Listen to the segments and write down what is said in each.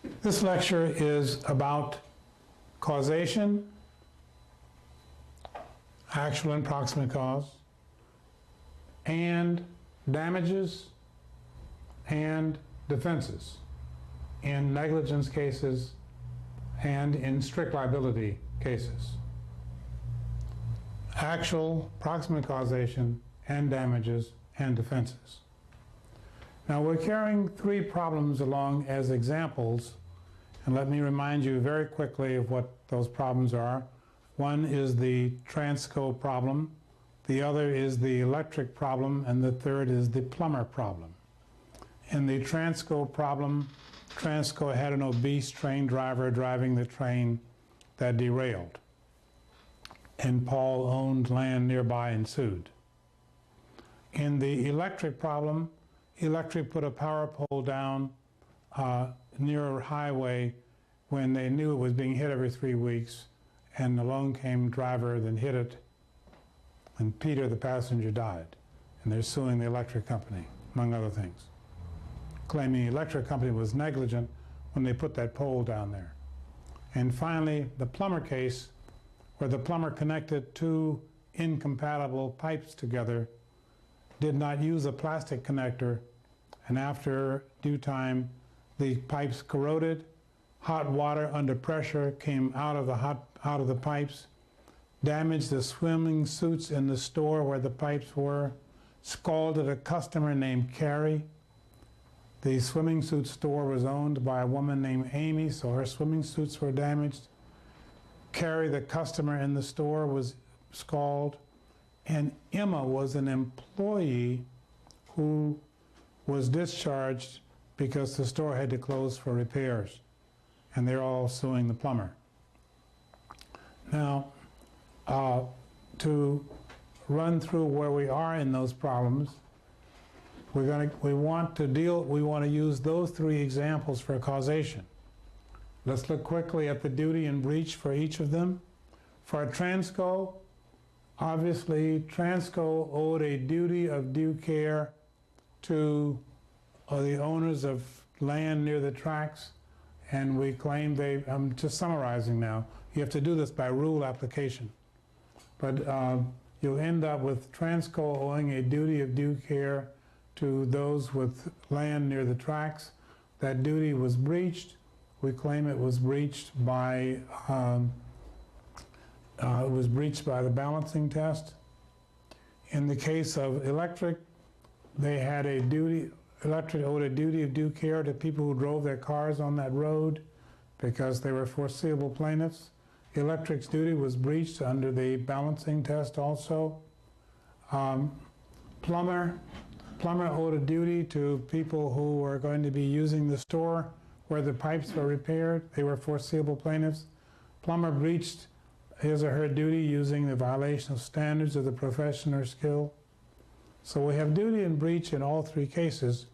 This lecture is about causation, actual and proximate cause, and damages and defenses in negligence cases and in strict liability cases. Actual, proximate causation, and damages and defenses. Now we're carrying three problems along as examples, and let me remind you very quickly of what those problems are. One is the transco problem, the other is the electric problem, and the third is the plumber problem. In the transco problem, Transco had an obese train driver driving the train that derailed, and Paul owned land nearby and sued. In the electric problem, Electric put a power pole down near a highway when they knew it was being hit every 3 weeks, and along came driver, then hit it, and Peter, the passenger, died. And they're suing the electric company, among other things, claiming the electric company was negligent when they put that pole down there. And finally, the plumber case, where the plumber connected two incompatible pipes together, did not use a plastic connector, and after due time, the pipes corroded. Hot water under pressure came out of the pipes, damaged the swimming suits in the store where the pipes were, scalded a customer named Carrie. The swimming suit store was owned by a woman named Amy, so her swimming suits were damaged. Carrie, the customer in the store, was scalded. And Emma was an employee who was discharged because the store had to close for repairs. And they're all suing the plumber. Now, to run through where we are in those problems, we want to use those three examples for causation. Let's look quickly at the duty and breach for each of them. For a transco, obviously, Transco owed a duty of due care to the owners of land near the tracks, and we claim they, I'm just summarizing now, you have to do this by rule application. But you'll end up with Transco owing a duty of due care to those with land near the tracks. That duty was breached. We claim it was breached by the balancing test. In the case of Electric, they had a duty, Electric owed a duty of due care to people who drove their cars on that road because they were foreseeable plaintiffs. Electric's duty was breached under the balancing test also. Plumber owed a duty to people who were going to be using the store where the pipes were repaired. They were foreseeable plaintiffs. Plumber breached his or her duty using the violation of standards of the profession or skill. So we have duty and breach in all three cases,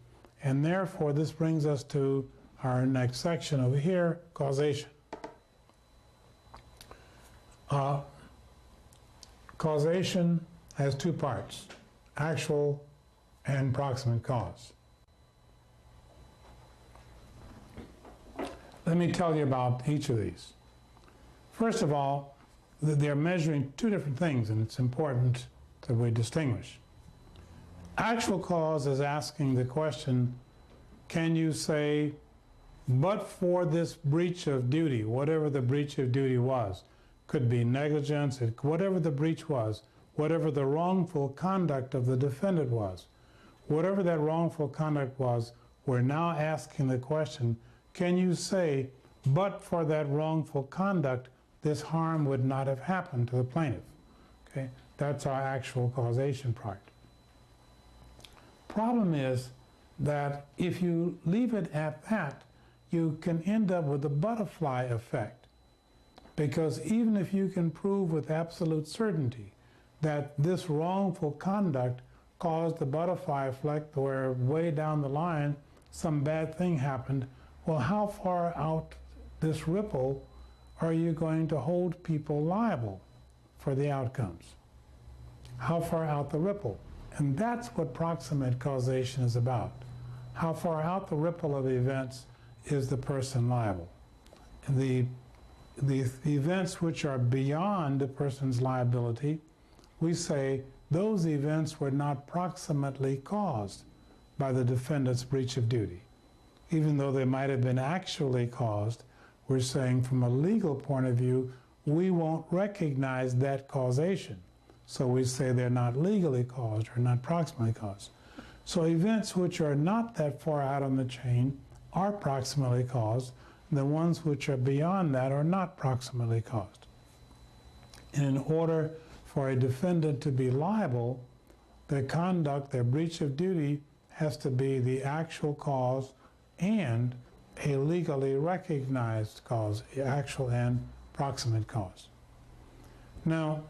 and therefore this brings us to our next section over here, causation. Causation has two parts, actual and proximate cause. Let me tell you about each of these. First of all, they're measuring two different things, and it's important that we distinguish. Actual cause is asking the question, can you say, but for this breach of duty, whatever the breach of duty was, could be negligence, whatever the breach was, whatever the wrongful conduct of the defendant was, whatever that wrongful conduct was, we're now asking the question, can you say, but for that wrongful conduct, this harm would not have happened to the plaintiff? Okay, that's our actual causation part. Problem is that if you leave it at that, you can end up with a butterfly effect. Because even if you can prove with absolute certainty that this wrongful conduct caused the butterfly effect where way down the line some bad thing happened, well, how far out this ripple are you going to hold people liable for the outcomes? How far out the ripple? And that's what proximate causation is about. How far out the ripple of events is the person liable. The events which are beyond the person's liability, we say those events were not proximately caused by the defendant's breach of duty. Even though they might have been actually caused, we're saying from a legal point of view, we won't recognize that causation. So we say they're not legally caused or not proximately caused. So events which are not that far out on the chain are proximately caused. The ones which are beyond that are not proximately caused. And in order for a defendant to be liable, their conduct, their breach of duty, has to be the actual cause and a legally recognized cause, actual and proximate cause. Now,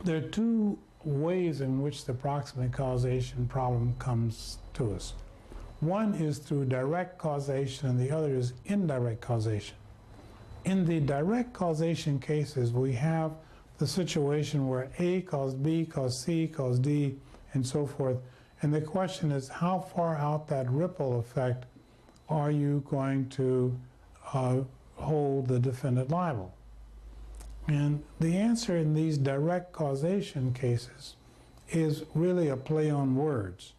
there are two ways in which the proximate causation problem comes to us. One is through direct causation and the other is indirect causation. In the direct causation cases, we have the situation where A caused B, caused C, caused D, and so forth. And the question is, how far out that ripple effect are you going to hold the defendant liable? And the answer in these direct causation cases is really a play on words.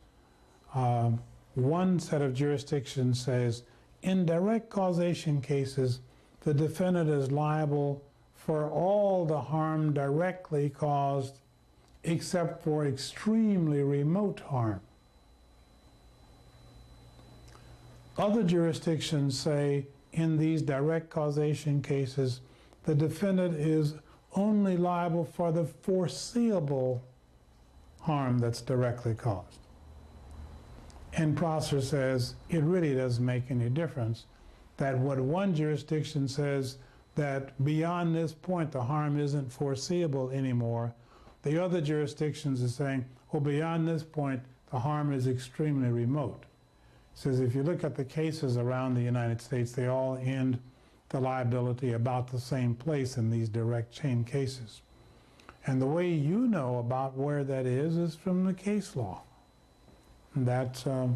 One set of jurisdictions says, in direct causation cases, the defendant is liable for all the harm directly caused except for extremely remote harm. Other jurisdictions say, in these direct causation cases, the defendant is only liable for the foreseeable harm that's directly caused. And Prosser says it really doesn't make any difference that what one jurisdiction says that beyond this point the harm isn't foreseeable anymore, the other jurisdictions are saying, well, beyond this point the harm is extremely remote. He says if you look at the cases around the United States, they all end the liability about the same place in these direct chain cases. And the way you know about where that is from the case law. That's what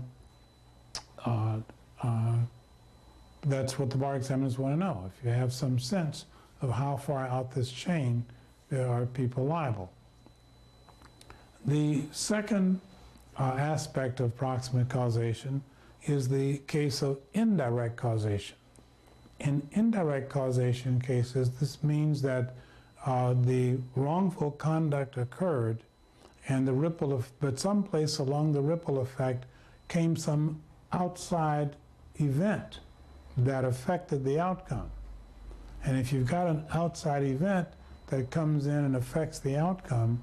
the bar examiners want to know. If you have some sense of how far out this chain there are people liable. The second aspect of proximate causation is the case of indirect causation. In indirect causation cases, this means that the wrongful conduct occurred and the ripple of, but someplace along the ripple effect came some outside event that affected the outcome. And if you've got an outside event that comes in and affects the outcome,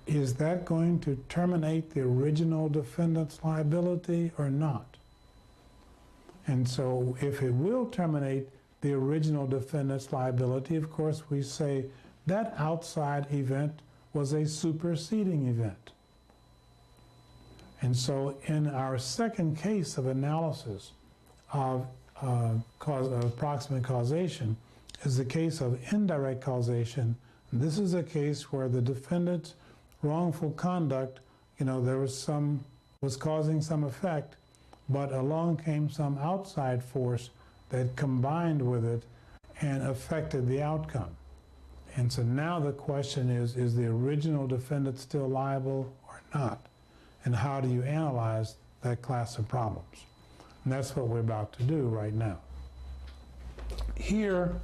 is that going to terminate the original defendant's liability or not? And so if it will terminate the original defendant's liability, of course we say that outside event was a superseding event. And so in our second case of analysis of proximate causation is the case of indirect causation. And this is a case where the defendant's wrongful conduct, there was causing some effect, but along came some outside force that combined with it and affected the outcome. And so now the question is the original defendant still liable or not? And how do you analyze that class of problems? And that's what we're about to do right now. Here,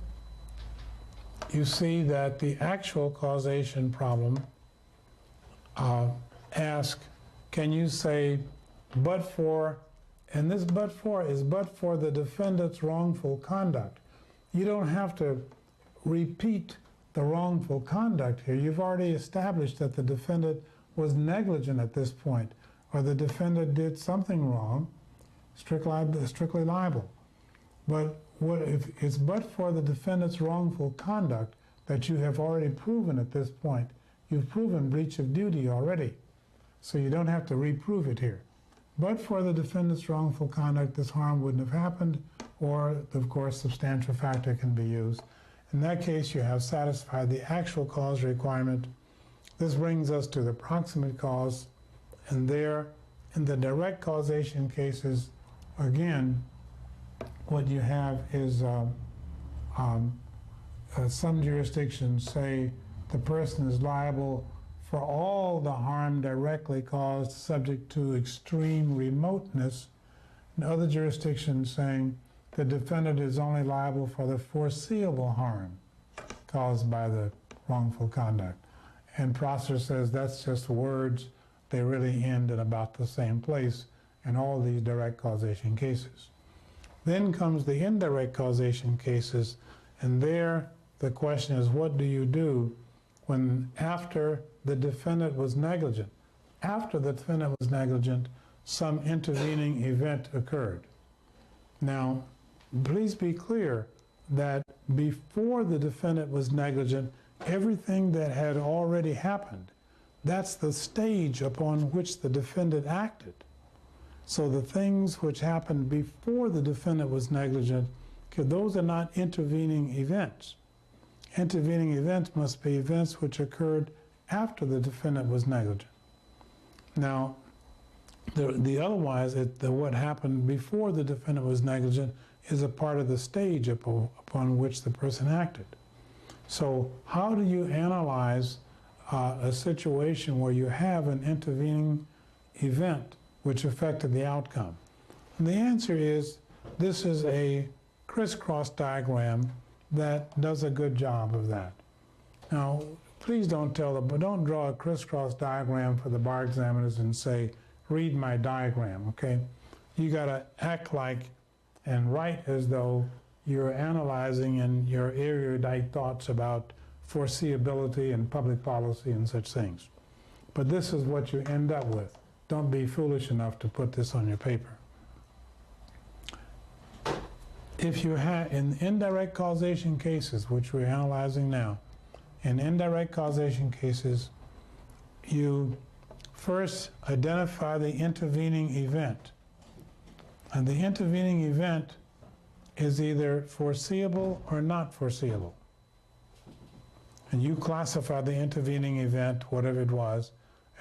you see that the actual causation problem asks, can you say, but for, and this but for is but for the defendant's wrongful conduct. You don't have to repeat the wrongful conduct here. You've already established that the defendant was negligent at this point, or the defendant did something wrong, strictly liable. But what if it's but for the defendant's wrongful conduct that you have already proven at this point? You've proven breach of duty already, so you don't have to reprove it here. But for the defendant's wrongful conduct, this harm wouldn't have happened, or of course substantial factor can be used. In that case, you have satisfied the actual cause requirement. This brings us to the proximate cause, and there, in the direct causation cases, again, what you have is some jurisdictions say the person is liable for all the harm directly caused subject to extreme remoteness, and other jurisdictions saying the defendant is only liable for the foreseeable harm caused by the wrongful conduct. And Prosser says that's just words. They really end in about the same place in all these direct causation cases. Then comes the indirect causation cases, and there the question is, what do you do when after the defendant was negligent, some intervening event occurred? Now, please be clear that before the defendant was negligent, everything that had already happened, that's the stage upon which the defendant acted. So the things which happened before the defendant was negligent, those are not intervening events. Intervening events must be events which occurred after the defendant was negligent. Now, the otherwise, what happened before the defendant was negligent is a part of the stage upon which the person acted. So how do you analyze a situation where you have an intervening event which affected the outcome? And the answer is, this is a crisscross diagram that does a good job of that. Now, please don't draw a crisscross diagram for the bar examiners and say, read my diagram, okay? You gotta act like and write as though you're analyzing in your erudite thoughts about foreseeability and public policy and such things. But this is what you end up with. Don't be foolish enough to put this on your paper. If you have, in indirect causation cases, which we're analyzing now, in indirect causation cases, you first identify the intervening event. And the intervening event is either foreseeable or not foreseeable. And you classify the intervening event, whatever it was,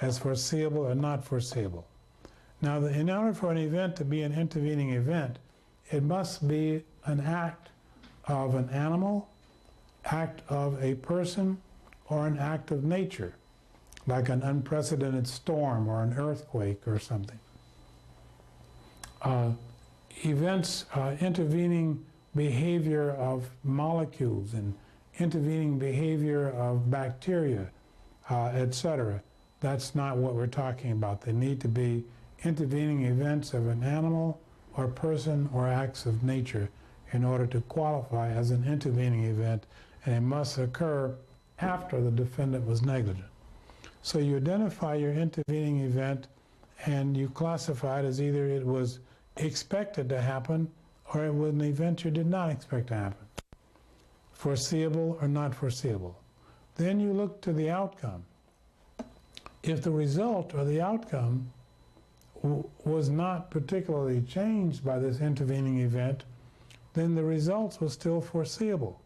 as foreseeable or not foreseeable. Now, in order for an event to be an intervening event, it must be an act of an animal, act of a person, or an act of nature, like an unprecedented storm or an earthquake or something. Intervening behavior of molecules and intervening behavior of bacteria, etc. That's not what we're talking about. They need to be intervening events of an animal or person or acts of nature in order to qualify as an intervening event, and it must occur after the defendant was negligent. So you identify your intervening event and you classify it as either it was expected to happen or it was an event you did not expect to happen, foreseeable or not foreseeable. Then you look to the outcome. If the result or the outcome was not particularly changed by this intervening event, then the results were still foreseeable.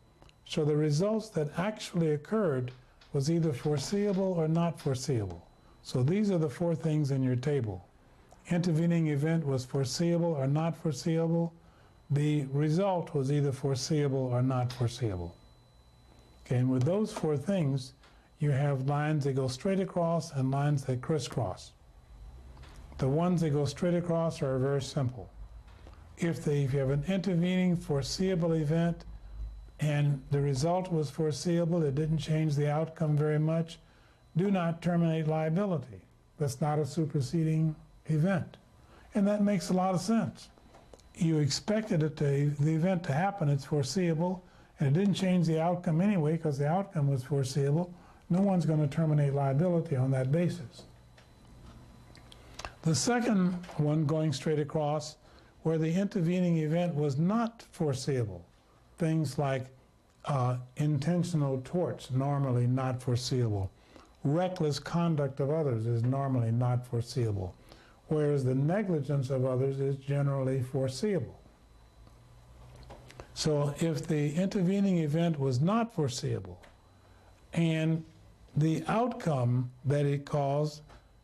So the results that actually occurred was either foreseeable or not foreseeable. So these are the four things in your table. Intervening event was foreseeable or not foreseeable. The result was either foreseeable or not foreseeable. Okay, and with those four things, you have lines that go straight across and lines that crisscross. The ones that go straight across are very simple. If you have an intervening foreseeable event and the result was foreseeable, it didn't change the outcome very much, do not terminate liability. That's not a superseding event. And that makes a lot of sense. You expected the event to happen, it's foreseeable, and it didn't change the outcome anyway because the outcome was foreseeable. No one's going to terminate liability on that basis. The second one going straight across, where the intervening event was not foreseeable, things like intentional torts, normally not foreseeable. Reckless conduct of others is normally not foreseeable, whereas the negligence of others is generally foreseeable. So if the intervening event was not foreseeable and the outcome that it caused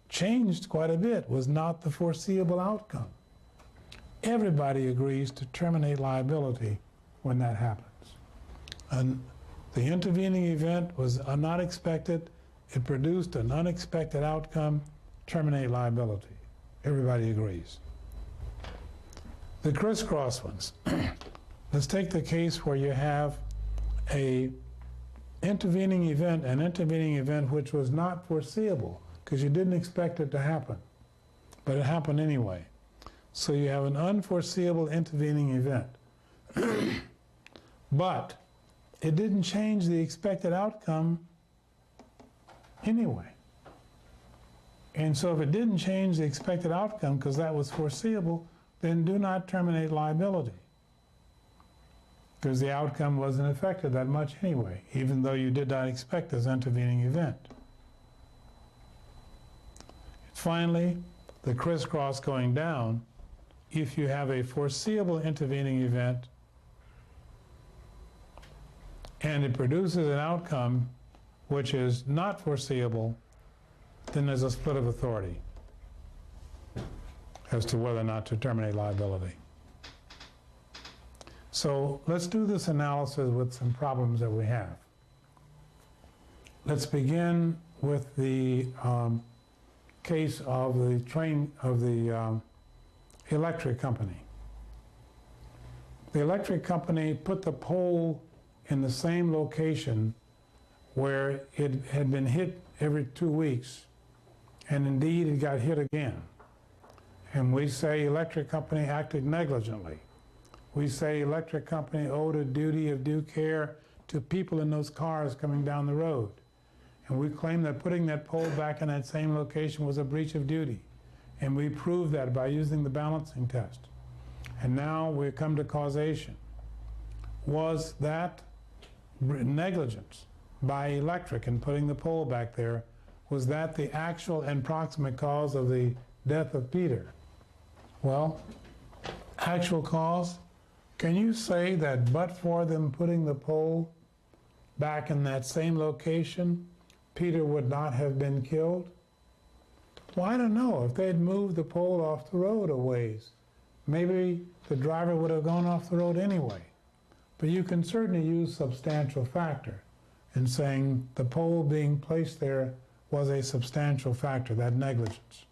changed quite a bit, was not the foreseeable outcome, everybody agrees to terminate liability when that happens. And the intervening event was not expected. It produced an unexpected outcome. Terminate liability. Everybody agrees. The crisscross ones. Let's take the case where you have an intervening event which was not foreseeable because you didn't expect it to happen, but it happened anyway. So you have an unforeseeable intervening event. But it didn't change the expected outcome anyway. And so if it didn't change the expected outcome because that was foreseeable, then do not terminate liability, because the outcome wasn't affected that much anyway, even though you did not expect this intervening event. Finally, the crisscross going down, if you have a foreseeable intervening event and it produces an outcome which is not foreseeable, then there's a split of authority as to whether or not to terminate liability. So let's do this analysis with some problems that we have. Let's begin with the case of the electric company. The electric company put the pole in the same location where it had been hit every 2 weeks, and indeed it got hit again. And we say electric company acted negligently. We say electric company owed a duty of due care to people in those cars coming down the road. And we claim that putting that pole back in that same location was a breach of duty. And we proved that by using the balancing test. And now we come to causation. Was that negligence by electric in putting the pole back there, was that the actual and proximate cause of the death of Peter? Well, actual cause, can you say that but for them putting the pole back in that same location, Peter would not have been killed? Well, I don't know. If they'd moved the pole off the road a ways, maybe the driver would have gone off the road anyway. But you can certainly use substantial factor in saying the pole being placed there was a substantial factor, that negligence.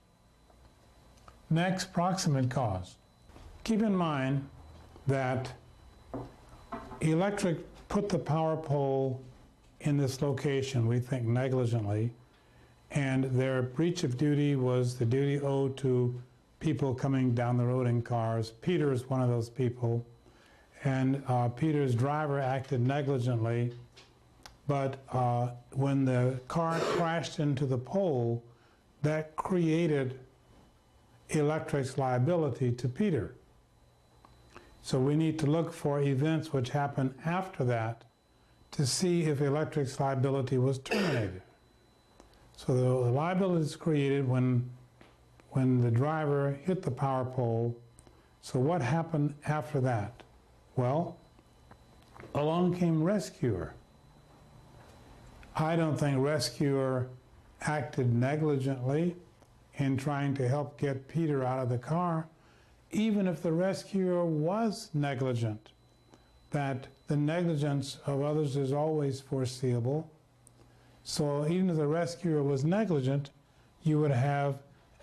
Next, proximate cause. Keep in mind that electric put the power pole in this location, we think negligently, and their breach of duty was the duty owed to people coming down the road in cars. Peter is one of those people, and Peter's driver acted negligently, but when the car crashed into the pole, that created electric's liability to Peter. So we need to look for events which happen after that to see if electric's liability was terminated. So the liability is created when the driver hit the power pole. So what happened after that? Well, along came rescuer. I don't think rescuer acted negligently in trying to help get Peter out of the car, even if the rescuer was negligent. That the negligence of others is always foreseeable. So even if the rescuer was negligent, you would have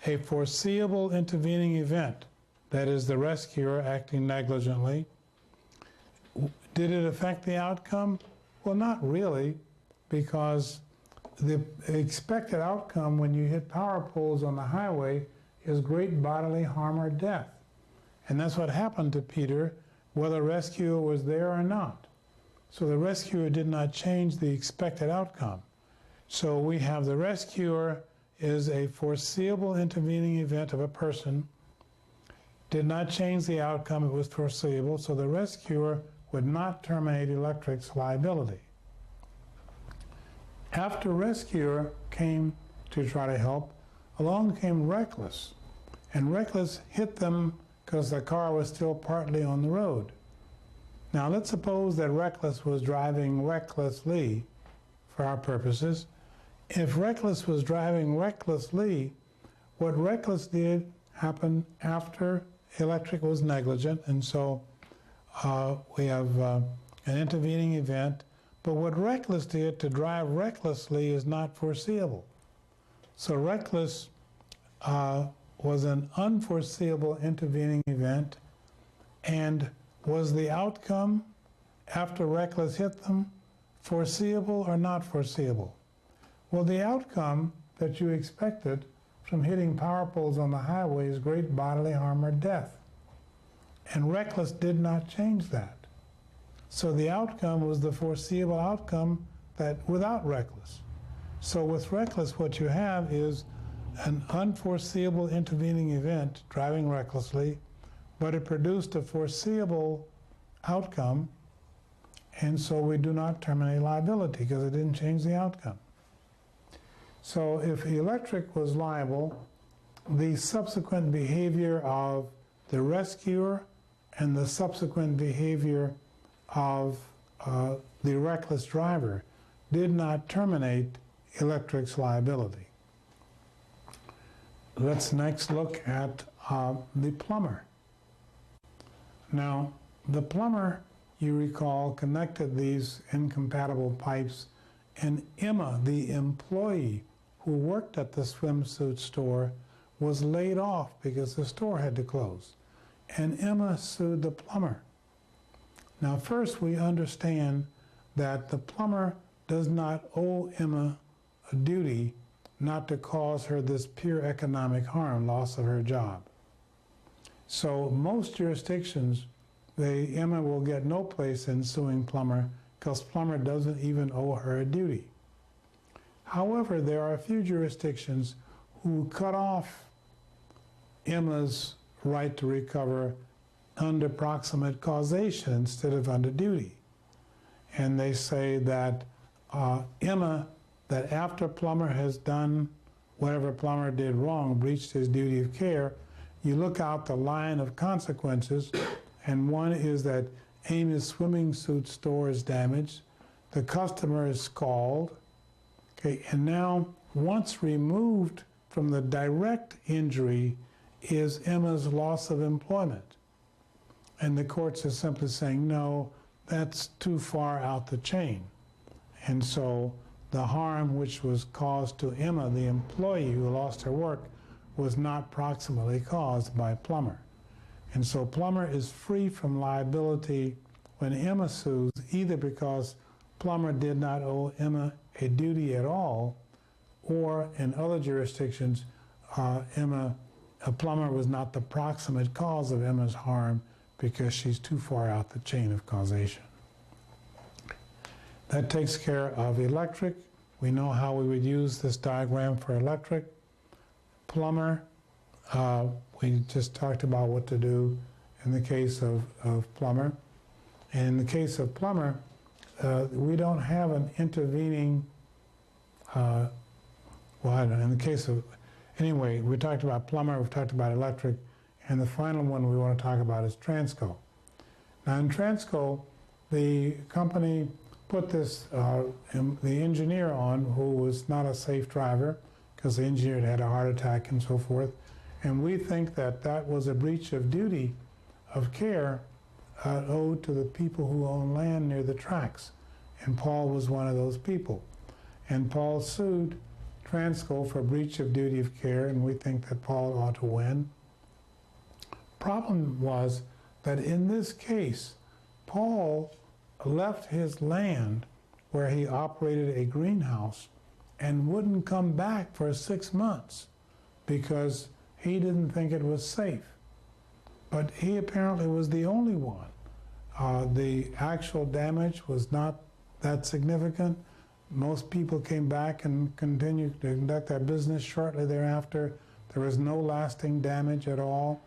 a foreseeable intervening event. That is, the rescuer acting negligently. Did it affect the outcome? Well, not really, because the expected outcome when you hit power poles on the highway is great bodily harm or death. And that's what happened to Peter, whether rescuer was there or not. So the rescuer did not change the expected outcome. So we have the rescuer is a foreseeable intervening event of a person, did not change the outcome, it was foreseeable, so the rescuer would not terminate electric's liability. After rescuer came to try to help, along came reckless, and reckless hit them because the car was still partly on the road. Now let's suppose that reckless was driving recklessly for our purposes. If reckless was driving recklessly, what reckless did happened after electric was negligent, and so we have an intervening event. But what reckless did, to drive recklessly, is not foreseeable. So reckless was an unforeseeable intervening event. And was the outcome after reckless hit them foreseeable or not foreseeable? Well, the outcome that you expected from hitting power poles on the highway is great bodily harm or death. And reckless did not change that. So the outcome was the foreseeable outcome that without reckless. So with reckless, what you have is an unforeseeable intervening event, driving recklessly, but it produced a foreseeable outcome, and so we do not terminate liability because it didn't change the outcome. So if electric was liable, the subsequent behavior of the rescuer and the subsequent behavior of the reckless driver did not terminate electric's liability. Let's next look at the plumber. Now, the plumber, you recall, connected these incompatible pipes, and Emma, the employee who worked at the swimsuit store, was laid off because the store had to close. And Emma sued the plumber. Now, first, we understand that the plumber does not owe Emma a duty not to cause her this pure economic harm, loss of her job. So most jurisdictions, Emma will get no place in suing plumber because plumber doesn't even owe her a duty. However, there are a few jurisdictions who cut off Emma's right to recover under proximate causation instead of under duty. And they say that Emma, that after plumber has done whatever plumber did wrong, breached his duty of care, you look out the line of consequences, and one is that Amy's swimming suit store is damaged, the customer is scalded, okay, and now once removed from the direct injury is Emma's loss of employment. And the courts are simply saying, no, that's too far out the chain. And so the harm which was caused to Emma, the employee who lost her work, was not proximately caused by plumber. And so plumber is free from liability when Emma sues, either because plumber did not owe Emma a duty at all, or in other jurisdictions, a plumber was not the proximate cause of Emma's harm because she's too far out the chain of causation. That takes care of electric. We know how we would use this diagram for electric. Plumber, we just talked about what to do in the case of plumber. And in the case of plumber, we don't have an intervening, well, I don't know, in the case of, anyway, we talked about plumber, we've talked about electric, and the final one we want to talk about is Transco. Now in Transco, the company put this, the engineer on who was not a safe driver because the engineer had a heart attack and so forth. And we think that that was a breach of duty of care owed to the people who own land near the tracks. And Paul was one of those people. And Paul sued Transco for breach of duty of care, and we think that Paul ought to win. Problem was that in this case, Paul left his land where he operated a greenhouse and wouldn't come back for 6 months because he didn't think it was safe. But he apparently was the only one. The actual damage was not that significant. Most people came back and continued to conduct their business shortly thereafter. There was no lasting damage at all.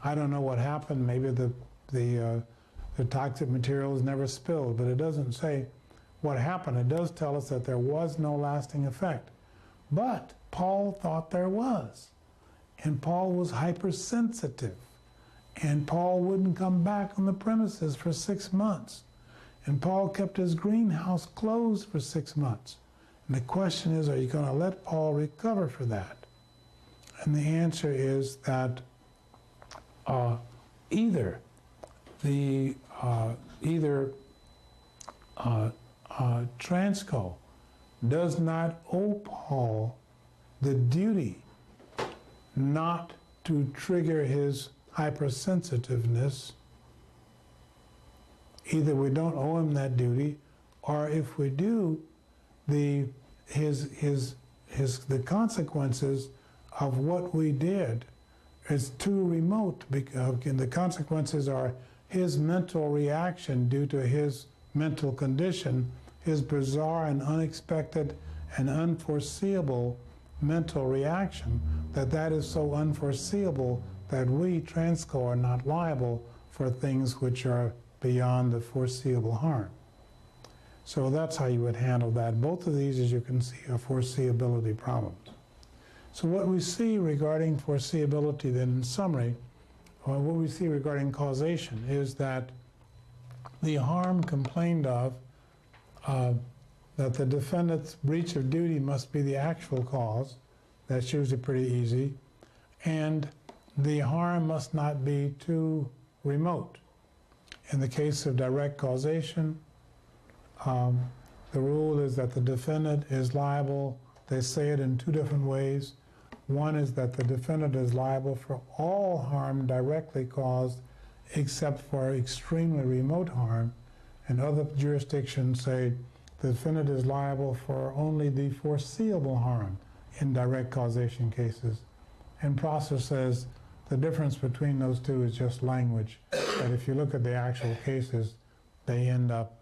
I don't know what happened. Maybe the toxic materials never spilled, but it doesn't say what happened. It does tell us that there was no lasting effect. But Paul thought there was. And Paul was hypersensitive. And Paul wouldn't come back on the premises for 6 months. And Paul kept his greenhouse closed for 6 months. And the question is, are you going to let Paul recover for that? And the answer is that either the Transco does not owe Paul the duty not to trigger his hypersensitiveness. Either we don't owe him that duty, or if we do, the consequences of what we did is too remote, because the consequences are his mental reaction due to his mental condition, his bizarre and unexpected and unforeseeable mental reaction, that is so unforeseeable that we, Transco, are not liable for things which are beyond the foreseeable harm. So that's how you would handle that. Both of these, as you can see, are foreseeability problems. So what we see regarding foreseeability then, in summary, or what we see regarding causation, is that the harm complained of, that the defendant's breach of duty must be the actual cause. That's usually pretty easy. And the harm must not be too remote. In the case of direct causation, the rule is that the defendant is liable. They say it in two different ways. One is that the defendant is liable for all harm directly caused except for extremely remote harm. And other jurisdictions say the defendant is liable for only the foreseeable harm in direct causation cases. And Prosser says the difference between those two is just language. But if you look at the actual cases, they end up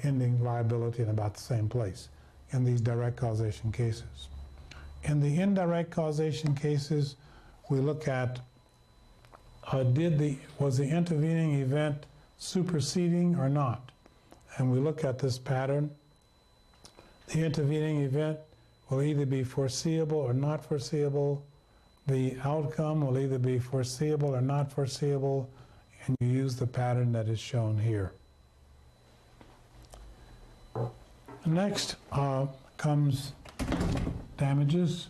ending liability in about the same place in these direct causation cases. In the indirect causation cases, we look at was the intervening event superseding or not? And we look at this pattern. The intervening event will either be foreseeable or not foreseeable. The outcome will either be foreseeable or not foreseeable, and you use the pattern that is shown here. Next comes damages.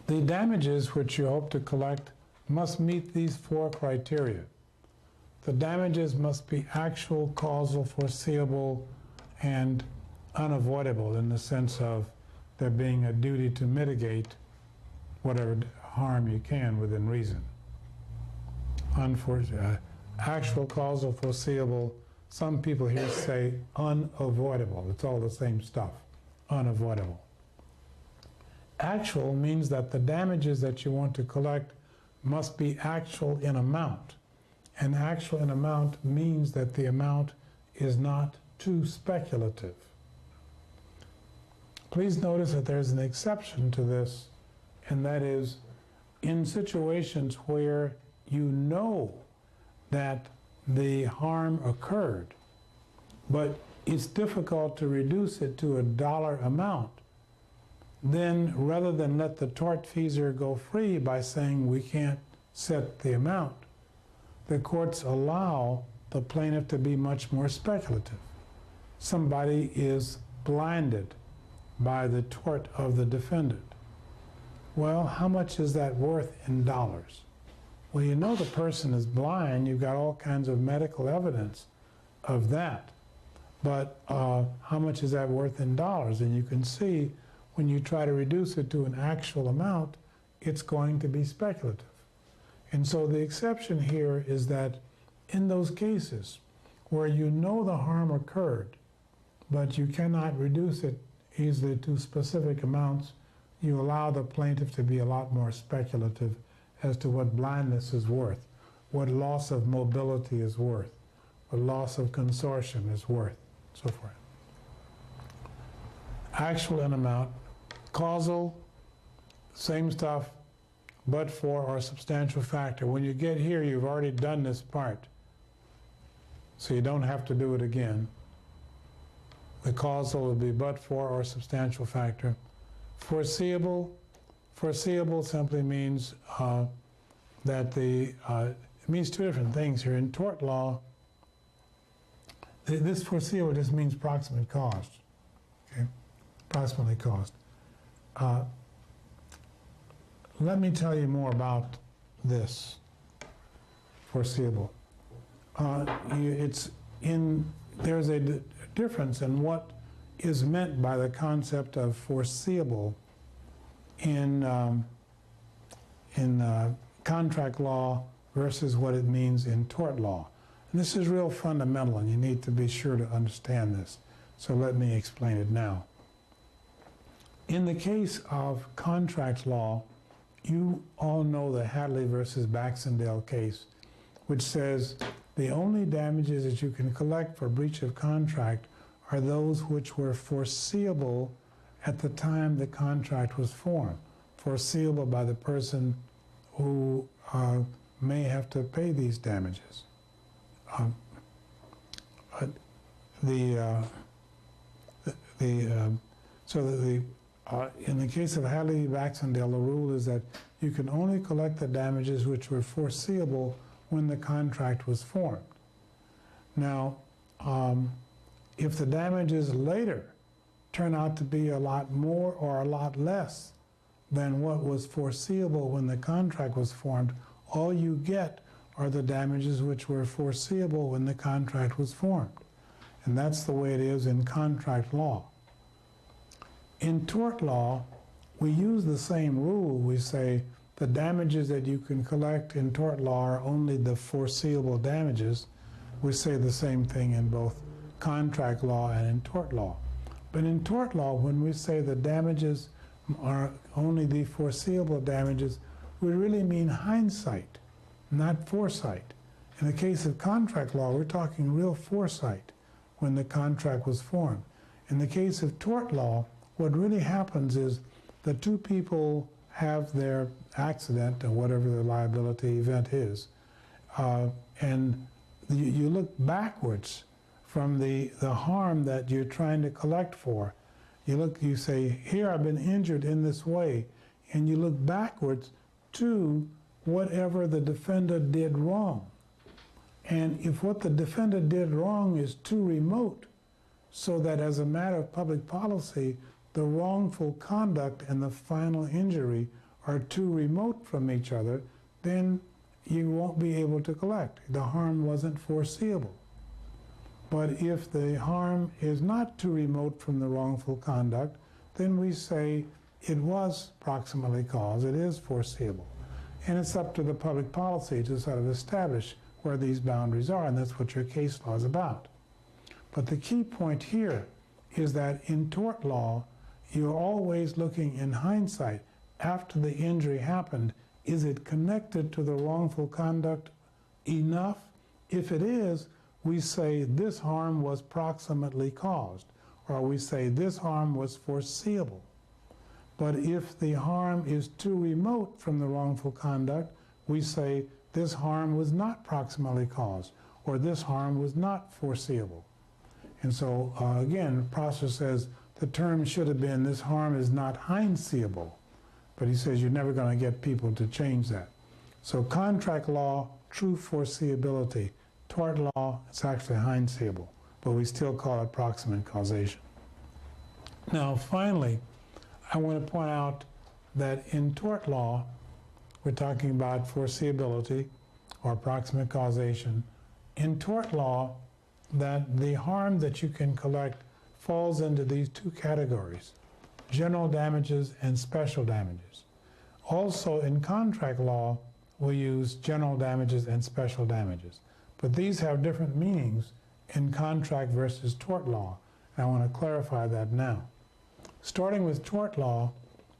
The damages which you hope to collect must meet these four criteria. The damages must be actual, causal, foreseeable, and unavoidable in the sense of there being a duty to mitigate whatever harm you can within reason. Actual, causal, foreseeable. Some people here say unavoidable. It's all the same stuff. Unavoidable. Actual means that the damages that you want to collect must be actual in amount. And actual in amount means that the amount is not too speculative. Please notice that there's an exception to this, and that is in situations where you know that the harm occurred, but it's difficult to reduce it to a dollar amount. Then rather than let the tortfeasor go free by saying we can't set the amount, the courts allow the plaintiff to be much more speculative. Somebody is blinded by the tort of the defendant. Well, how much is that worth in dollars? Well, you know the person is blind. You've got all kinds of medical evidence of that. But how much is that worth in dollars? And you can see when you try to reduce it to an actual amount, it's going to be speculative. And so the exception here is that in those cases where you know the harm occurred, but you cannot reduce it easily to specific amounts, you allow the plaintiff to be a lot more speculative as to what blindness is worth, what loss of mobility is worth, what loss of consortium is worth, so forth. Actual in amount, causal, same stuff, but for or substantial factor. When you get here, you've already done this part, so you don't have to do it again. The causal will be but for or substantial factor. Foreseeable simply means that it means two different things here. In tort law, this foreseeable just means proximate cost, okay? Approximately cost. let me tell you more about this foreseeable. There's a difference in what is meant by the concept of foreseeable in contract law versus what it means in tort law. And this is real fundamental, and you need to be sure to understand this. So let me explain it now. In the case of contract law, you all know the Hadley versus Baxendale case, which says the only damages that you can collect for breach of contract are those which were foreseeable at the time the contract was formed, foreseeable by the person who may have to pay these damages. In the case of Hadley Baxendale, the rule is that you can only collect the damages which were foreseeable when the contract was formed. Now, if the damages later turn out to be a lot more or a lot less than what was foreseeable when the contract was formed, all you get are the damages which were foreseeable when the contract was formed. And that's the way it is in contract law. In tort law, we use the same rule. We say the damages that you can collect in tort law are only the foreseeable damages. We say the same thing in both contract law and in tort law. But in tort law, when we say the damages are only the foreseeable damages, we really mean hindsight, not foresight. In the case of contract law, we're talking real foresight when the contract was formed. In the case of tort law, what really happens is the two people have their accident or whatever the liability event is, and you look backwards from the harm that you're trying to collect for. You say, here I've been injured in this way, and you look backwards to whatever the defendant did wrong. And if what the defendant did wrong is too remote, so that as a matter of public policy, the wrongful conduct and the final injury are too remote from each other, then you won't be able to collect. The harm wasn't foreseeable. But if the harm is not too remote from the wrongful conduct, then we say it was proximately caused, it is foreseeable. And it's up to the public policy to sort of establish where these boundaries are, and that's what your case law is about. But the key point here is that in tort law, you're always looking in hindsight, after the injury happened, is it connected to the wrongful conduct enough? If it is, we say this harm was proximately caused, or we say this harm was foreseeable. But if the harm is too remote from the wrongful conduct, we say this harm was not proximately caused, or this harm was not foreseeable. And so, again, Prosser says the term should have been this harm is not hindseeable, but he says you're never going to get people to change that. So contract law, true foreseeability. Tort law, it's actually hindseeable, but we still call it proximate causation. Now, finally, I want to point out that in tort law, we're talking about foreseeability or proximate causation. In tort law, that the harm that you can collect falls into these two categories, general damages and special damages. Also, in contract law, we use general damages and special damages. But these have different meanings in contract versus tort law. And I want to clarify that now. Starting with tort law,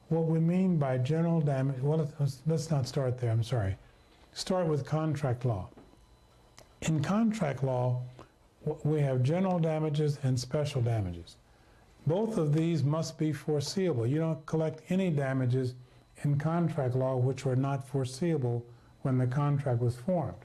what we mean by general damage, well, let's not start there, I'm sorry. Start with contract law. In contract law, we have general damages and special damages. Both of these must be foreseeable. You don't collect any damages in contract law which were not foreseeable when the contract was formed.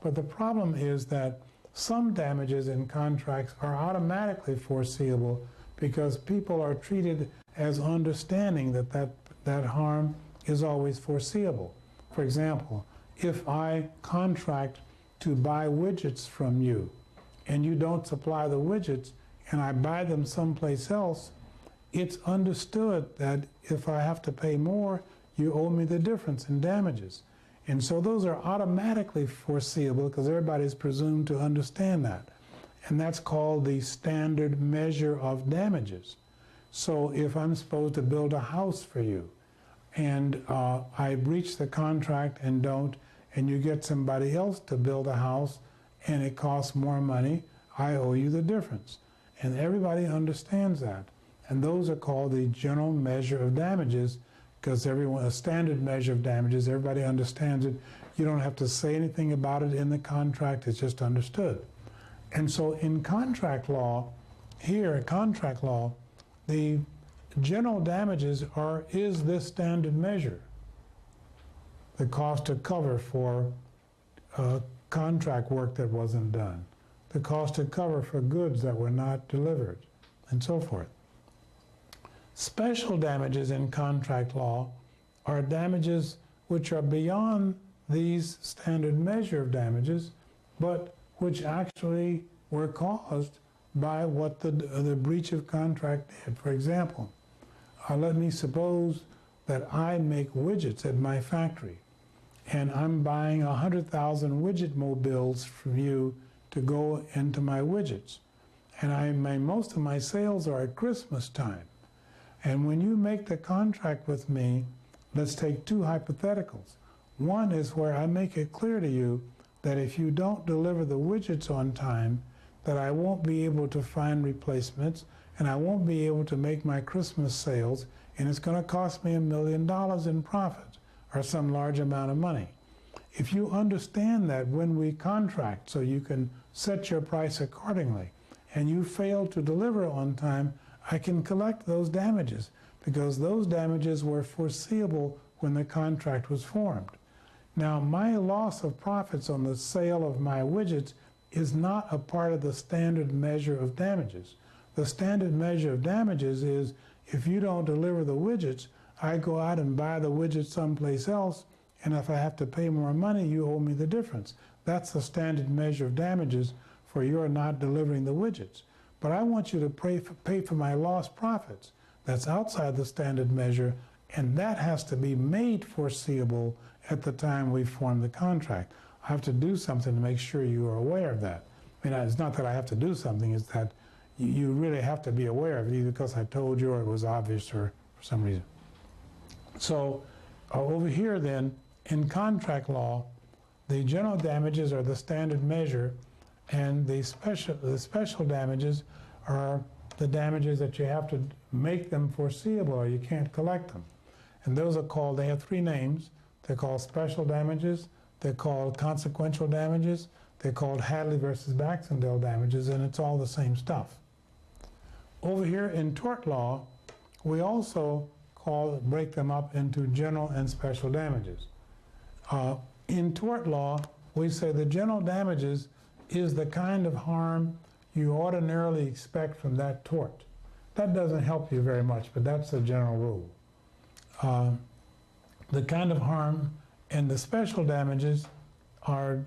But the problem is that some damages in contracts are automatically foreseeable because people are treated as understanding that harm is always foreseeable. For example, if I contract to buy widgets from you and you don't supply the widgets and I buy them someplace else, it's understood that if I have to pay more, you owe me the difference in damages. And so those are automatically foreseeable because everybody's presumed to understand that. And that's called the standard measure of damages. So if I'm supposed to build a house for you and I breach the contract and don't, and you get somebody else to build a house and it costs more money, I owe you the difference. And everybody understands that. And those are called the general measure of damages because a standard measure of damages, everybody understands it. You don't have to say anything about it in the contract, it's just understood. And so in contract law, here in contract law, the general damages is this standard measure. The cost to cover for contract work that wasn't done. The cost to cover for goods that were not delivered, and so forth. Special damages in contract law are damages which are beyond these standard measure of damages, but which actually were caused by what the breach of contract did. For example, let me suppose that I make widgets at my factory, and I'm buying 100,000 widget mobiles from you to go into my widgets. And most of my sales are at Christmas time. And when you make the contract with me, let's take two hypotheticals. One is where I make it clear to you that if you don't deliver the widgets on time, that I won't be able to find replacements and I won't be able to make my Christmas sales, and it's going to cost me $1 million in profit or some large amount of money. If you understand that when we contract, so you can set your price accordingly, and you fail to deliver on time, I can collect those damages because those damages were foreseeable when the contract was formed. Now, my loss of profits on the sale of my widgets is not a part of the standard measure of damages. The standard measure of damages is if you don't deliver the widgets, I go out and buy the widgets someplace else, and if I have to pay more money, you owe me the difference. That's the standard measure of damages for your not delivering the widgets. But I want you to pay for my lost profits. That's outside the standard measure, and that has to be made foreseeable at the time we form the contract. I have to do something to make sure you are aware of that. I mean, it's not that I have to do something, it's that you really have to be aware of it, either because I told you or it was obvious or for some reason. So over here then, in contract law, the general damages are the standard measure, and the special damages are the damages that you have to make them foreseeable or you can't collect them. And those are called, they have three names. They're called special damages, they're called consequential damages, they're called Hadley versus Baxendale damages, and it's all the same stuff. Over here in tort law, we also break them up into general and special damages. In tort law, we say the general damages is the kind of harm you ordinarily expect from that tort. That doesn't help you very much, but that's the general rule. The kind of harm and the special damages are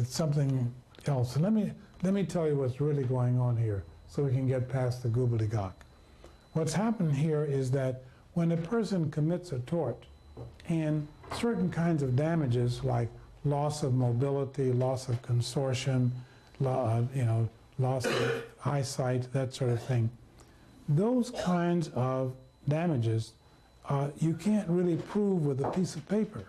something else. And let me tell you what's really going on here so we can get past the gobbledygook. What's happened here is that when a person commits a tort, and certain kinds of damages like loss of mobility, loss of consortium, loss of eyesight, that sort of thing, those kinds of damages you can't really prove with a piece of paper.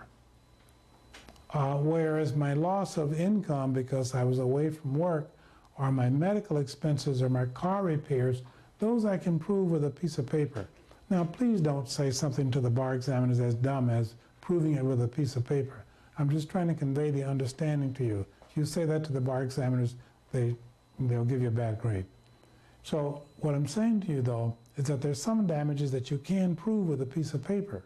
Whereas my loss of income because I was away from work, or my medical expenses or my car repairs, those I can prove with a piece of paper. Now, please don't say something to the bar examiners as dumb as proving it with a piece of paper. I'm just trying to convey the understanding to you. If you say that to the bar examiners, they'll give you a bad grade. So what I'm saying to you, though, is that there's some damages that you can prove with a piece of paper.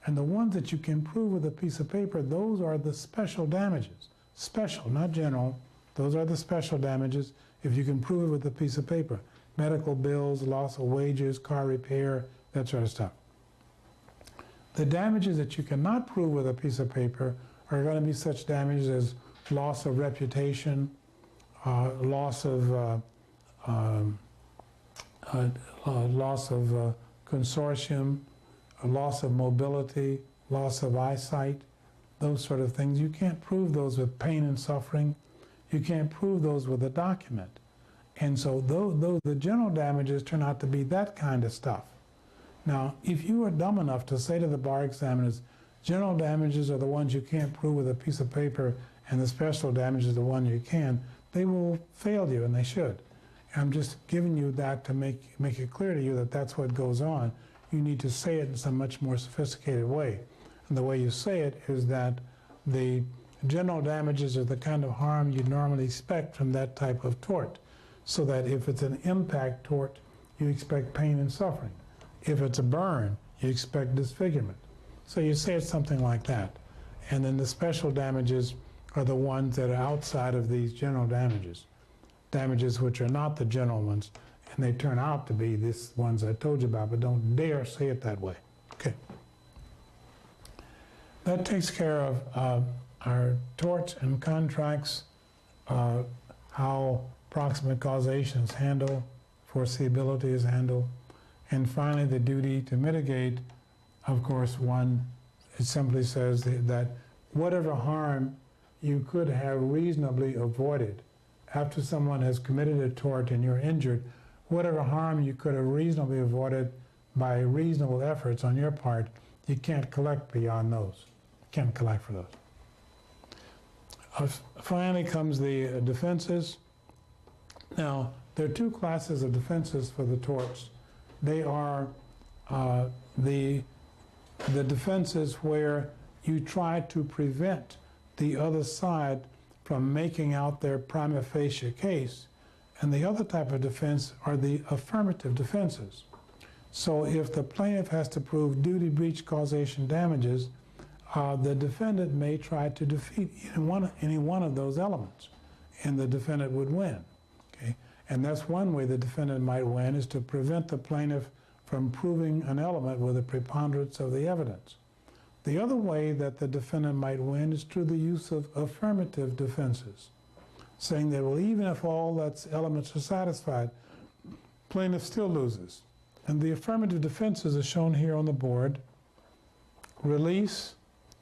And the ones that you can prove with a piece of paper, those are the special damages. Special, not general. Those are the special damages if you can prove it with a piece of paper. Medical bills, loss of wages, car repair, that sort of stuff. The damages that you cannot prove with a piece of paper are going to be such damages as loss of reputation, loss of consortium, loss of mobility, loss of eyesight, those sort of things. You can't prove those with pain and suffering. You can't prove those with a document. And so the general damages turn out to be that kind of stuff. Now, if you are dumb enough to say to the bar examiners, general damages are the ones you can't prove with a piece of paper and the special damages are the one you can, they will fail you, and they should. I'm just giving you that to make it clear to you that that's what goes on. You need to say it in some much more sophisticated way. And the way you say it is that the general damages are the kind of harm you normally expect from that type of tort. So that if it's an impact tort, you expect pain and suffering. If it's a burn, you expect disfigurement. So you say it's something like that. And then the special damages are the ones that are outside of these general damages. Damages which are not the general ones, and they turn out to be these ones I told you about, but don't dare say it that way. Okay. That takes care of our torts and contracts, how proximate causation is handled, foreseeability is handled, and finally the duty to mitigate. Of course, it simply says that whatever harm you could have reasonably avoided after someone has committed a tort and you're injured, whatever harm you could have reasonably avoided by reasonable efforts on your part, you can't collect beyond those. You can't collect for those. Finally comes the defenses. Now, there are two classes of defenses for the torts. They are the defenses where you try to prevent the other side from making out their prima facie case, and the other type of defense are the affirmative defenses. So if the plaintiff has to prove duty, breach, causation, damages, the defendant may try to defeat any one of those elements, and the defendant would win. Okay? And that's one way the defendant might win, is to prevent the plaintiff from proving an element with a preponderance of the evidence. The other way that the defendant might win is through the use of affirmative defenses, saying that, well, even if all those elements are satisfied, plaintiff still loses. And the affirmative defenses are shown here on the board. Release,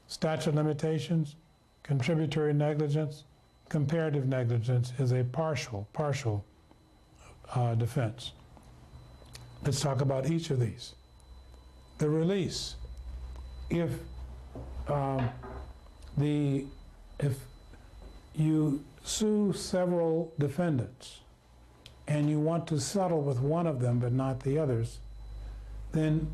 statute of limitations, contributory negligence, comparative negligence is a partial defense. Let's talk about each of these. The release. If you sue several defendants and you want to settle with one of them but not the others, then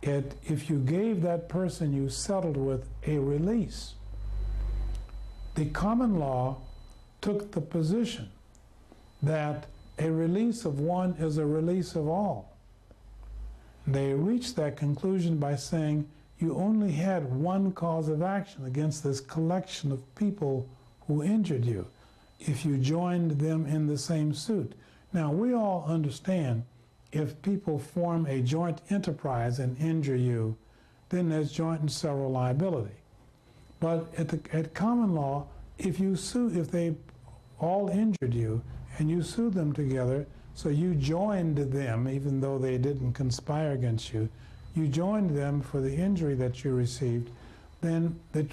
if you gave that person you settled with a release, the common law took the position that a release of one is a release of all. They reached that conclusion by saying you only had one cause of action against this collection of people who injured you if you joined them in the same suit. Now, we all understand if people form a joint enterprise and injure you, then there's joint and several liability. But at common law, if they all injured you and you sued them together, so you joined them even though they didn't conspire against you, you joined them for the injury that you received, then the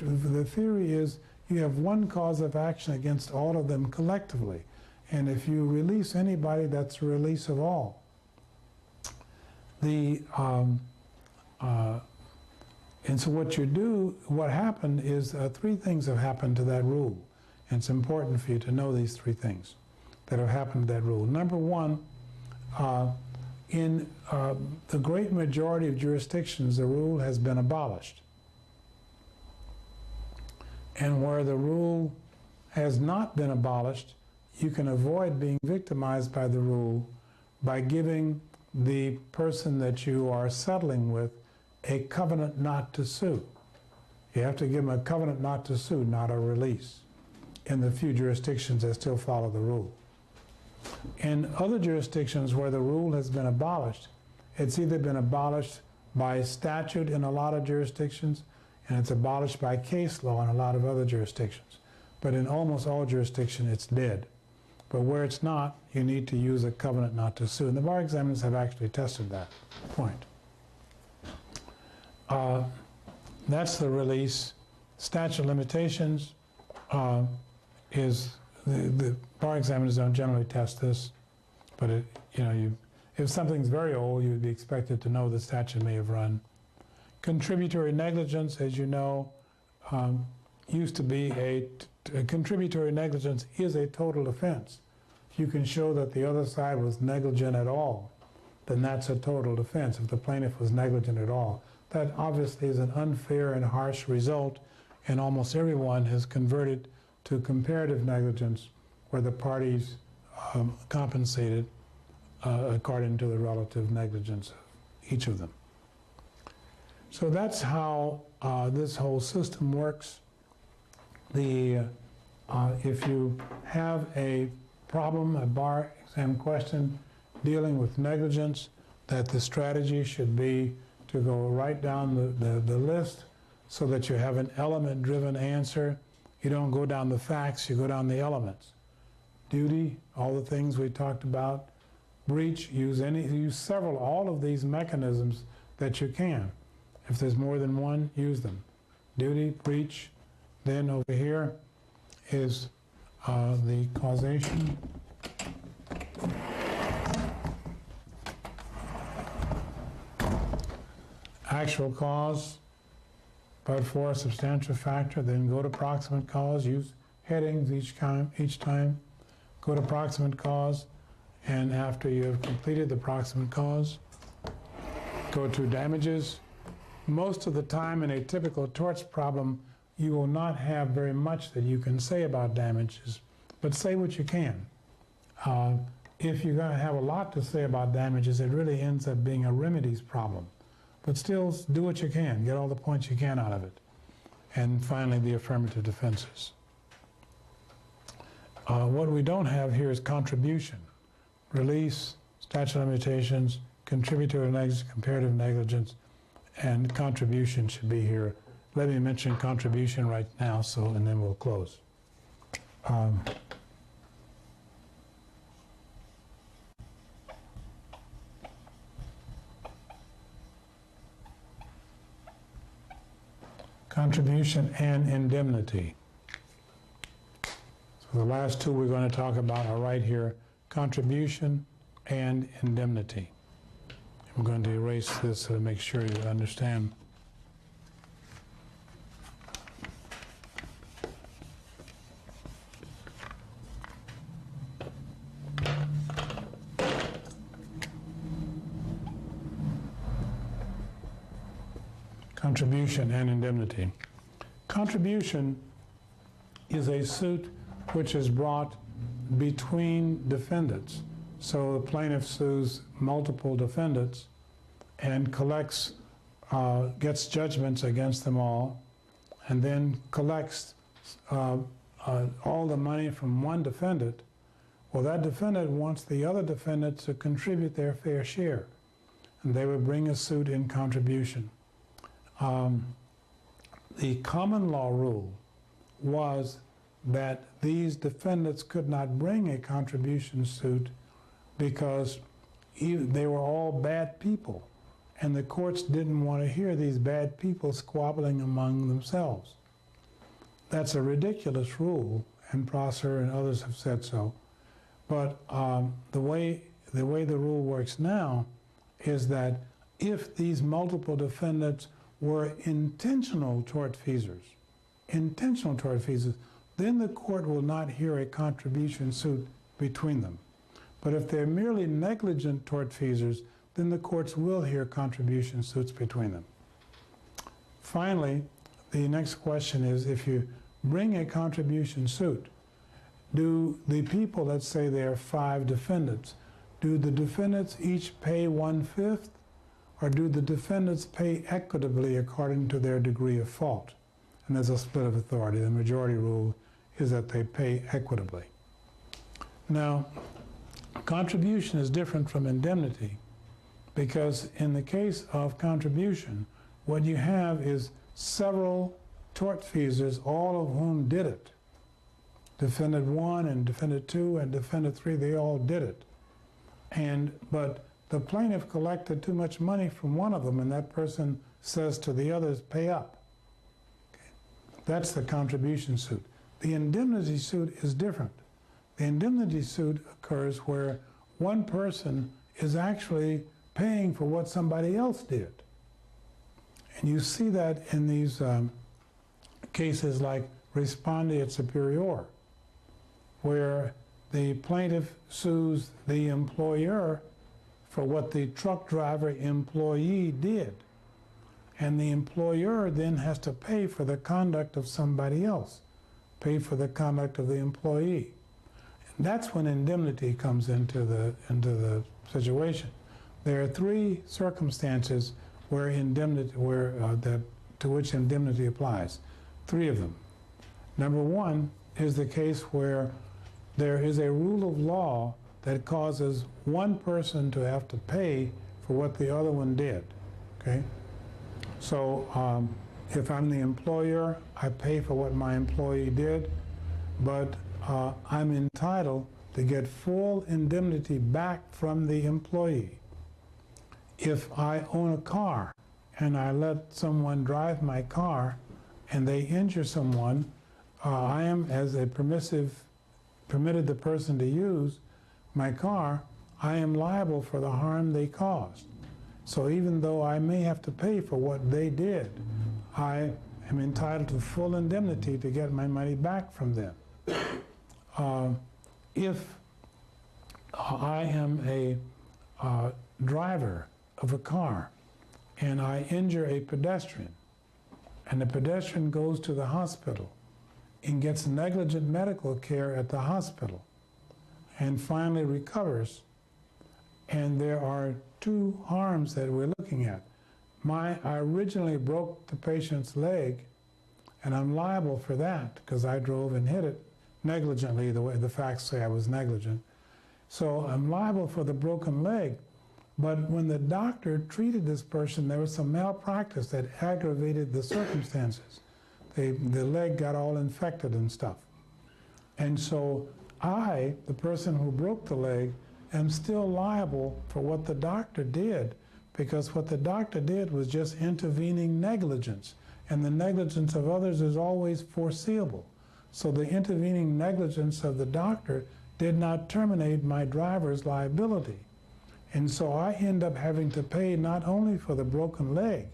theory is you have one cause of action against all of them collectively. And if you release anybody, that's a release of all. And so what happened is three things have happened to that rule. And it's important for you to know these three things that have happened to that rule. Number one, in the great majority of jurisdictions, the rule has been abolished. And where the rule has not been abolished, you can avoid being victimized by the rule by giving the person that you are settling with a covenant not to sue. You have to give them a covenant not to sue, not a release, in the few jurisdictions that still follow the rule. In other jurisdictions where the rule has been abolished, it's either been abolished by statute in a lot of jurisdictions, and it's abolished by case law in a lot of other jurisdictions. But in almost all jurisdictions, it's dead. But where it's not, you need to use a covenant not to sue. And the bar examiners have actually tested that point. That's the release. Statute of limitations is the bar examiners don't generally test this, but if something's very old, you'd be expected to know the statute may have run. Contributory negligence, as you know, used to be a contributory negligence is a total offense. If you can show that the other side was negligent at all, then that's a total defense. If the plaintiff was negligent at all, that obviously is an unfair and harsh result, and almost everyone has converted to comparative negligence, where the parties compensated according to the relative negligence of each of them. So that's how this whole system works. If you have a problem, a bar exam question dealing with negligence, that the strategy should be to go right down the list so that you have an element-driven answer. You don't go down the facts, you go down the elements. Duty, all the things we talked about. Breach, use several, all of these mechanisms that you can. If there's more than one, use them. Duty, breach, then over here is the causation. Actual cause, but for a substantial factor, then go to proximate cause, use headings each time, go to proximate cause, and after you have completed the proximate cause, go to damages. Most of the time in a typical torts problem, you will not have very much that you can say about damages, but say what you can. If you're going to have a lot to say about damages, it really ends up being a remedies problem. But still, do what you can, get all the points you can out of it. And finally, the affirmative defenses. What we don't have here is contribution. Release, statute of limitations, contributory negligence, comparative negligence, and contribution should be here. Let me mention contribution right now, and then we'll close. Contribution and indemnity. So the last two we're going to talk about are right here, contribution and indemnity. I'm going to erase this to make sure you understand. Contribution and indemnity. Contribution is a suit which is brought between defendants. So the plaintiff sues multiple defendants and collects, gets judgments against them all, and then collects all the money from one defendant. Well, that defendant wants the other defendant to contribute their fair share, and they would bring a suit in contribution. The common law rule was that these defendants could not bring a contribution suit because they were all bad people, and the courts didn't want to hear these bad people squabbling among themselves. That's a ridiculous rule, and Prosser and others have said so. But the way the rule works now is that if these multiple defendants were intentional tortfeasors, then the court will not hear a contribution suit between them. But if they're merely negligent tortfeasors, then the courts will hear contribution suits between them. Finally, the next question is, if you bring a contribution suit, do the people, let's say there are 5 defendants, do the defendants each pay 1/5? Or do the defendants pay equitably according to their degree of fault? And there's a split of authority. The majority rule is that they pay equitably. Now, contribution is different from indemnity, because in the case of contribution, what you have is several tortfeasors, all of whom did it. Defendant 1 and defendant 2 and defendant 3, they all did it. But the plaintiff collected too much money from one of them, and that person says to the others, pay up. Okay. That's the contribution suit. The indemnity suit is different. The indemnity suit occurs where one person is actually paying for what somebody else did. And you see that in these cases like respondeat superior, where the plaintiff sues the employer for what the truck driver employee did. And the employer then has to pay for the conduct of somebody else, pay for the conduct of the employee. And that's when indemnity comes into the situation. There are three circumstances where indemnity, to which indemnity applies. Three of them. Number one is the case where there is a rule of law that causes one person to have to pay for what the other one did. Okay? So if I'm the employer, I pay for what my employee did, but I'm entitled to get full indemnity back from the employee. If I own a car and I let someone drive my car and they injure someone, I am, as a permitted the person to use my car, I am liable for the harm they caused. So even though I may have to pay for what they did, I am entitled to full indemnity to get my money back from them. If I am a driver of a car and I injure a pedestrian, and the pedestrian goes to the hospital and gets negligent medical care at the hospital and finally recovers, and there are two harms that we're looking at. I originally broke the patient's leg, and I'm liable for that because I drove and hit it negligently, the way the facts say I was negligent. So I'm liable for the broken leg. But when the doctor treated this person, there was some malpractice that aggravated the circumstances. The leg got all infected and stuff. And so I, the person who broke the leg, am still liable for what the doctor did, because what the doctor did was just intervening negligence. And the negligence of others is always foreseeable. So the intervening negligence of the doctor did not terminate my driver's liability. And so I end up having to pay not only for the broken leg,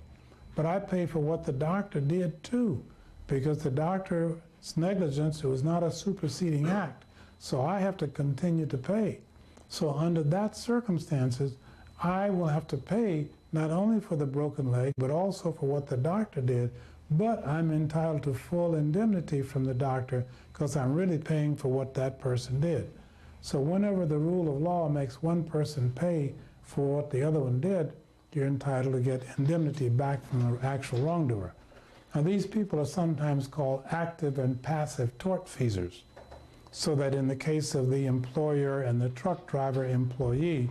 but I pay for what the doctor did too, because the doctor's negligence was not a superseding act. So I have to continue to pay. So under that circumstances, I will have to pay not only for the broken leg, but also for what the doctor did, but I'm entitled to full indemnity from the doctor because I'm really paying for what that person did. So whenever the rule of law makes one person pay for what the other one did, you're entitled to get indemnity back from the actual wrongdoer. Now these people are sometimes called active and passive tortfeasors, so that in the case of the employer and the truck driver employee,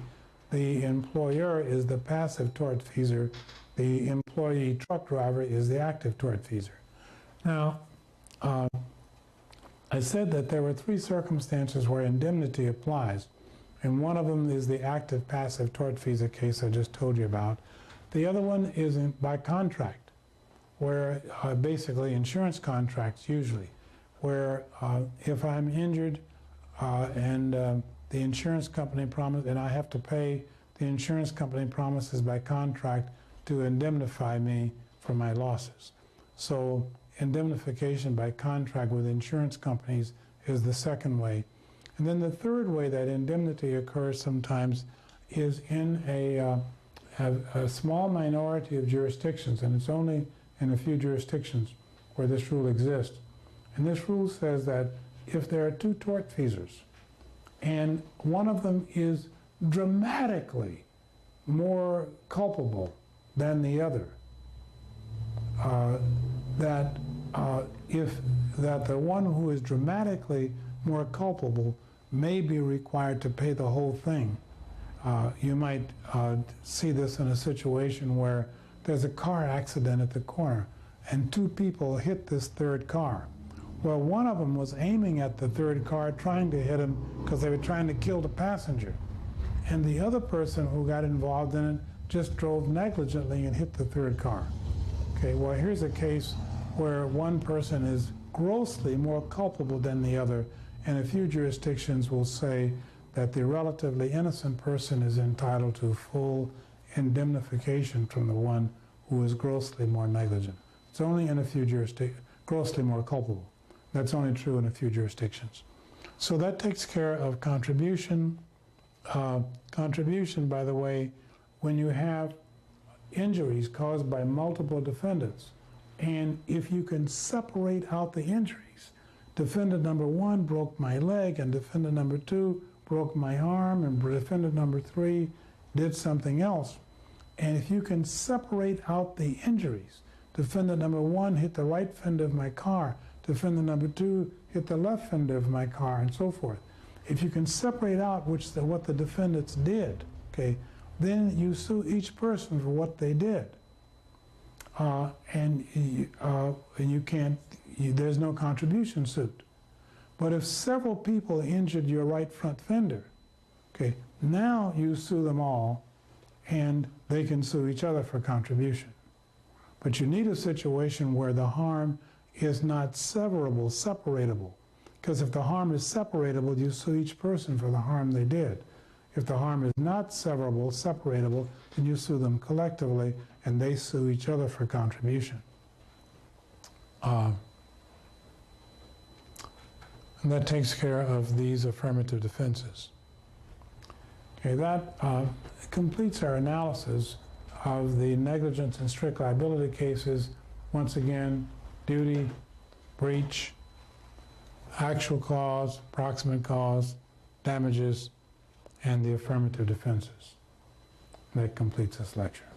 the employer is the passive tortfeasor, the employee truck driver is the active tortfeasor. Now, I said that there were three circumstances where indemnity applies, and one of them is the active-passive tortfeasor case I just told you about. The other one is by contract, where basically insurance contracts usually, where if I'm injured and the insurance company promises, and I have to pay, the insurance company promises by contract to indemnify me for my losses. So indemnification by contract with insurance companies is the second way. And then the third way that indemnity occurs sometimes is in a small minority of jurisdictions, and it's only in a few jurisdictions where this rule exists. And this rule says that if there are two tortfeasors and one of them is dramatically more culpable than the other, that the one who is dramatically more culpable may be required to pay the whole thing. You might see this in a situation where there's a car accident at the corner and two people hit this third car. Well, one of them was aiming at the third car, trying to hit him because they were trying to kill the passenger. And the other person who got involved in it just drove negligently and hit the third car. Okay, well, here's a case where one person is grossly more culpable than the other, and a few jurisdictions will say that the relatively innocent person is entitled to full indemnification from the one who is grossly more negligent. It's only in a few jurisdictions, grossly more culpable. That's only true in a few jurisdictions. So that takes care of contribution. Contribution, by the way, when you have injuries caused by multiple defendants, and if you can separate out the injuries, defendant number 1 broke my leg, and defendant number 2 broke my arm, and defendant number 3 did something else, and if you can separate out the injuries, defendant number 1 hit the right fender of my car, defendant number 2 hit the left fender of my car, and so forth. If you can separate out what the defendants did, okay, then you sue each person for what they did. And you can't, there's no contribution suit. But if several people injured your right front fender, okay, now you sue them all, and they can sue each other for contribution. But you need a situation where the harm is not separatable. Because if the harm is separatable, you sue each person for the harm they did. If the harm is not separatable, then you sue them collectively, and they sue each other for contribution. And that takes care of these affirmative defenses. Okay, that completes our analysis of the negligence and strict liability cases. Once again, duty, breach, actual cause, proximate cause, damages, and the affirmative defenses. That completes this lecture.